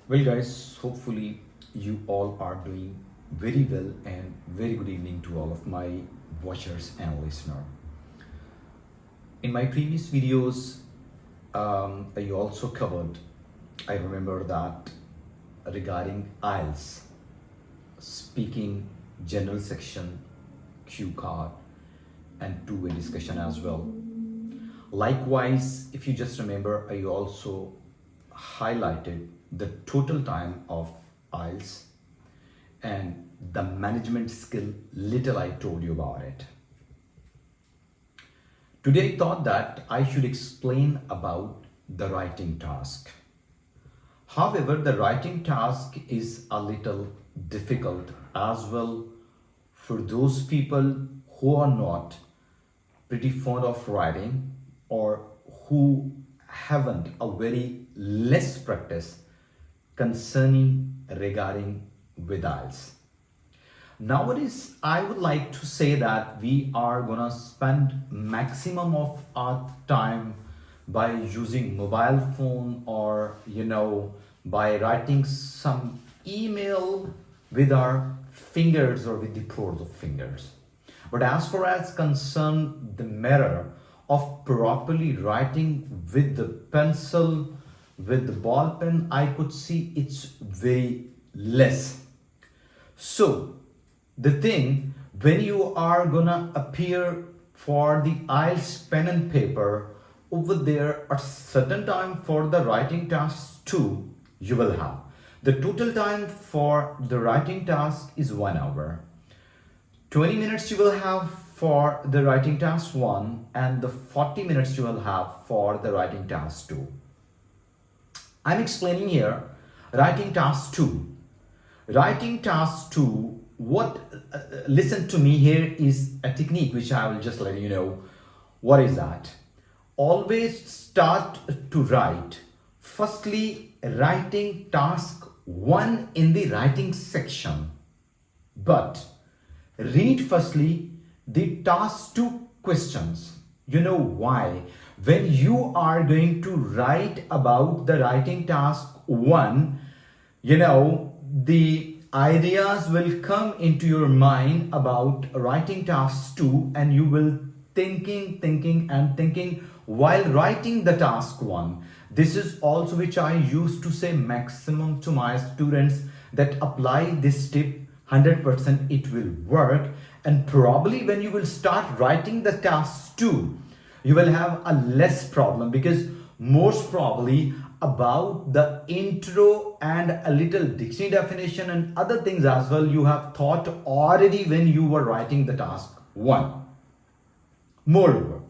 Well, guys, hopefully you all are doing very well, and very good evening to all of my watchers and listeners. In my previous videos, I also covered, I remember that regarding IELTS, speaking general section, cue card, and two-way discussion as well. Likewise, if you just remember, I also highlighted the total time of IELTS and the management skill little I told you about it. Today I thought that I should explain about the writing task. However, the writing task is a little difficult as well for those people who are not pretty fond of writing or who haven't a very less practice concerning regarding with IELTS. Nowadays, I would like to say that we are gonna spend maximum of our time by using mobile phone or by writing some email with our fingers or with the pros of fingers. But as far as concern the matter of properly writing with the pencil, with the ball pen, I could see it's very less. So the thing, when you are gonna appear for the IELTS pen and paper, over there a certain time for the writing task too you will have. The total time for the writing task is 1 hour. 20 minutes you will have for the writing task 1 and the 40 minutes you will have for the writing task 2. I'm explaining here writing task 2. Writing task 2, listen to me, here is a technique which I will just let you know. What is that? Always start to write. Firstly, writing task 1 in the writing section. But read firstly the task 2 questions. You know why? When you are going to write about the writing task 1, the ideas will come into your mind about writing task 2, and you will thinking while writing the task 1. This is also which I used to say maximum to my students, that apply this tip 100%, it will work. And probably when you will start writing the task 2, you will have a less problem, because most probably about the intro and a little dictionary definition and other things as well you have thought already when you were writing the task 1. Moreover,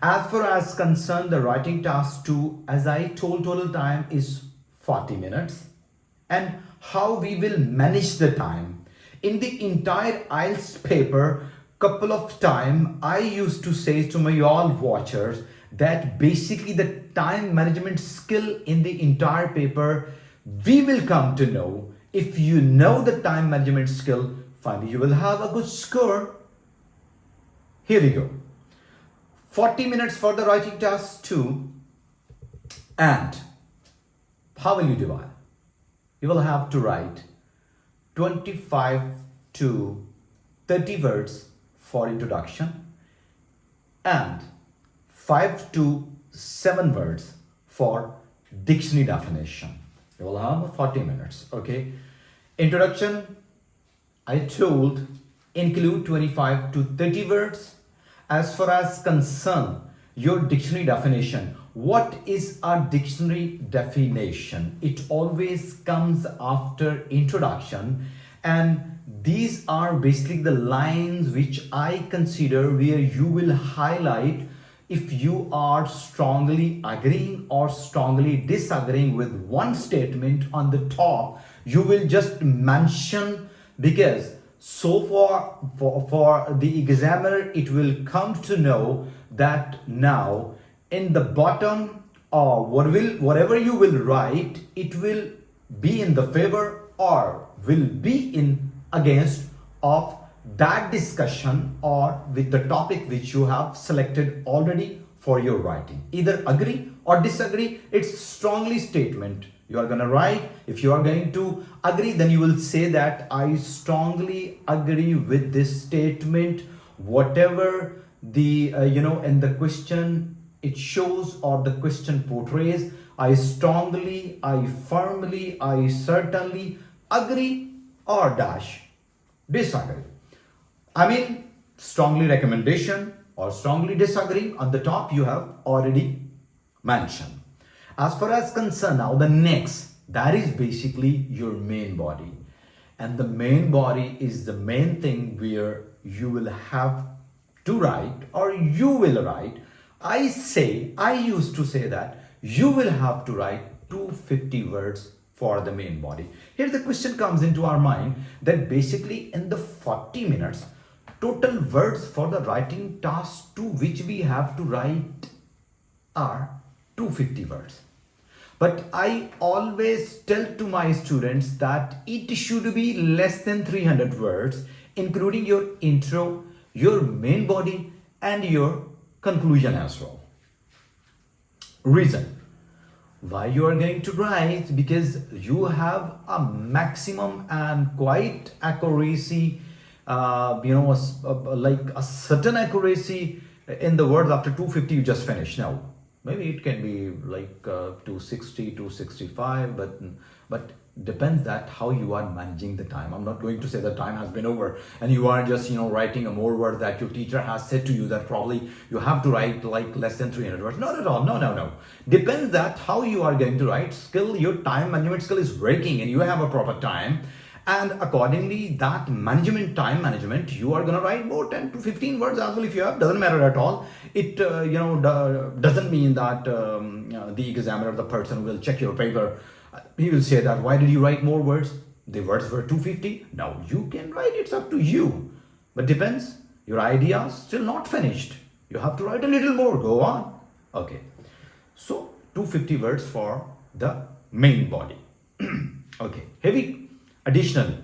as far as concerned the writing task 2, as I told, total time is 40 minutes. And how we will manage the time? In the entire IELTS paper, couple of time I used to say to my all watchers that basically the time management skill in the entire paper, we will come to know. If you know the time management skill, finally you will have a good score. Here we go. 40 minutes for the writing task 2. And how will you divide? You will have to write 25 to 30 words for introduction and 5 to 7 words for dictionary definition. You will have 40 minutes. Okay. Introduction, I told, include 25 to 30 words. As far as concern your dictionary definition, what is a dictionary definition? It always comes after introduction, and these are basically the lines which I consider where you will highlight if you are strongly agreeing or strongly disagreeing with one statement on the top. You will just mention, because so far for the examiner it will come to know that now in the bottom or whatever you will write, it will be in the favor or will be in against of that discussion or with the topic which you have selected already for your writing. Either agree or disagree, it's strongly statement You are going to write. If you are going to agree, then you will say that I strongly agree with this statement, whatever the in the question it shows or the question portrays. I strongly, I firmly, I certainly agree or dash disagree. I mean, strongly recommendation or strongly disagree on the top you have already mentioned. As far as concerned now, the next, that is basically your main body. And the main body is the main thing where you will have to write or you will write. I used to say that you will have to write 250 words for the main body. Here the question comes into our mind that basically in the 40 minutes, total words for the writing task 2 which we have to write are 250 words. But I always tell to my students that it should be less than 300 words, including your intro, your main body, and your conclusion as well. Reason why you are going to write, because you have a maximum and quite accuracy, like a certain accuracy in the words after 250 you just finished. Now maybe it can be like 260, 265, but depends that how you are managing the time. I'm not going to say the time has been over and you are just writing a more word that your teacher has said to you that probably you have to write like less than 300 words. Not at all. No. Depends that how you are going to write. Skill, your time management skill is working and you have a proper time. And accordingly, that time management, you are going to write more 10 to 15 words as well if you have. Doesn't matter at all. It doesn't mean that the examiner, the person who will check your paper, he will say that why did you write more words? The words were 250. Now you can write. It's up to you. But depends. Your idea is still not finished. You have to write a little more. Go on. Okay. So 250 words for the main body. Okay. Additionally,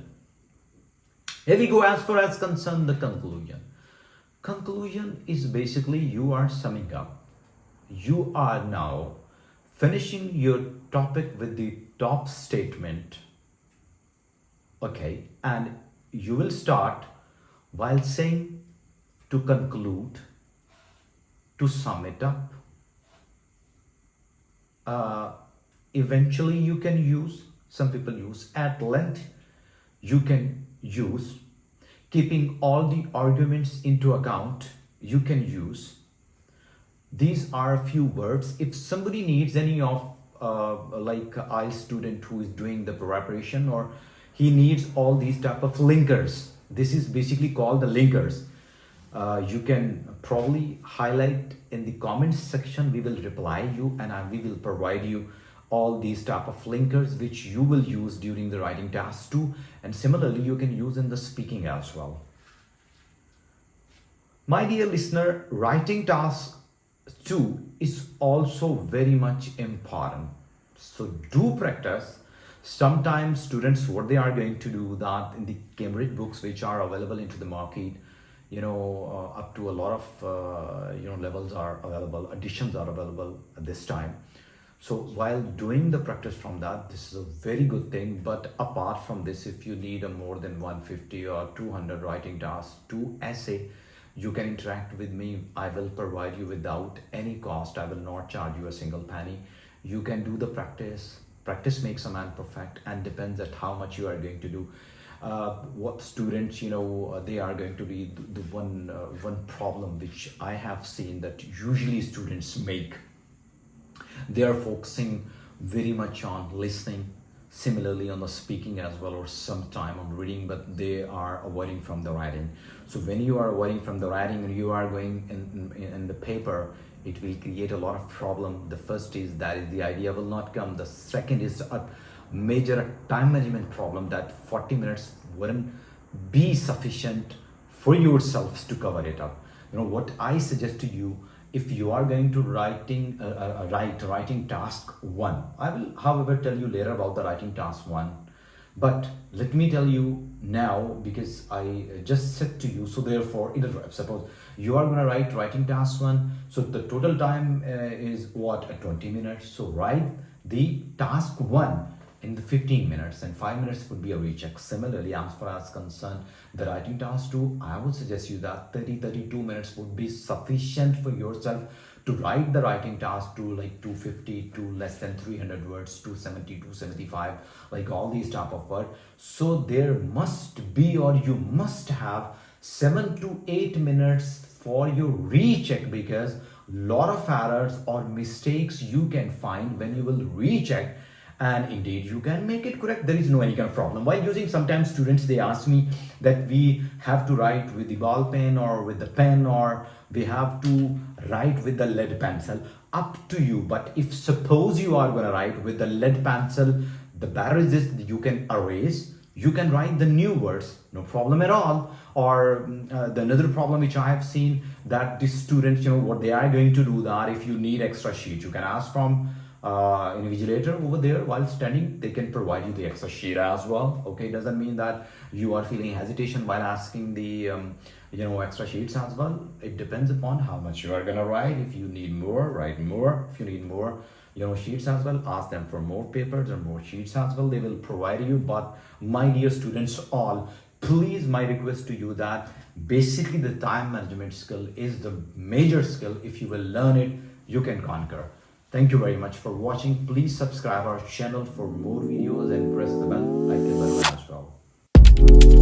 here we go as far as concerned the conclusion. Conclusion is basically you are summing up. You are now finishing your topic with the top statement. Okay, and you will start while saying to conclude, to sum it up. Eventually you can use, some people use at length, you can use keeping all the arguments into account, you can use. These are a few words. If somebody needs any of like IELTS student who is doing the preparation, or he needs all these type of linkers, this is basically called the linkers. You can probably highlight in the comments section. We will reply you and we will provide you all these type of linkers which you will use during the writing task 2, and similarly you can use in the speaking as well. My dear listener, writing task 2 is also very much important, so do practice. Sometimes students, what they are going to do that in the Cambridge books which are available into the market, up to a lot of levels are available, editions are available at this time. So while doing the practice from that, this is a very good thing. But apart from this, if you need a more than 150 or 200 writing tasks to essay, you can interact with me. I will provide you without any cost. I will not charge you a single penny. You can do the practice. Practice makes a man perfect, and depends at how much you are going to do. What students, they are going to be the one problem which I have seen that usually students make. They are focusing very much on listening, similarly on the speaking as well, or sometime on reading, but they are avoiding from the writing. So when you are avoiding from the writing and you are going in the paper, it will create a lot of problem. The first is that the idea will not come. The second is a major time management problem, that 40 minutes wouldn't be sufficient for yourselves to cover it up. What I suggest to you, if you are going to writing task 1, I will however tell you later about the writing task 1, but let me tell you now because I just said to you. So therefore, suppose you are going to writing task 1, so the total time is what, 20 minutes. So write the task 1 in the 15 minutes, and 5 minutes would be a recheck. Similarly, as far as concerned the writing task 2, I would suggest you that 32 minutes would be sufficient for yourself to write the writing task to like 250 to less than 300 words, 270, 275, like all these type of words. So there must be, or you must have 7 to 8 minutes for your recheck, because lot of errors or mistakes you can find when you will recheck, and indeed you can make it correct. There is no any kind of problem while using. Sometimes students, they ask me that we have to write with the ball pen or with the pen, or we have to write with the lead pencil. Up to you. But if suppose you are going to write with the lead pencil, the better is this: you can erase, you can write the new words, no problem at all. Or the another problem which I have seen, that the students, what they are going to do, that if you need extra sheet, you can ask from invigilator over there while studying. They can provide you the extra sheet as well. Okay, doesn't mean that you are feeling hesitation while asking the extra sheets as well. It depends upon how much you are gonna write. If you need more, write more. If you need more sheets as well, ask them for more papers or more sheets as well. They will provide you. But my dear students all, please, my request to you that basically the time management skill is the major skill. If you will learn it, you can conquer. Thank you very much for watching. Please subscribe our channel for more videos and press the bell icon as well.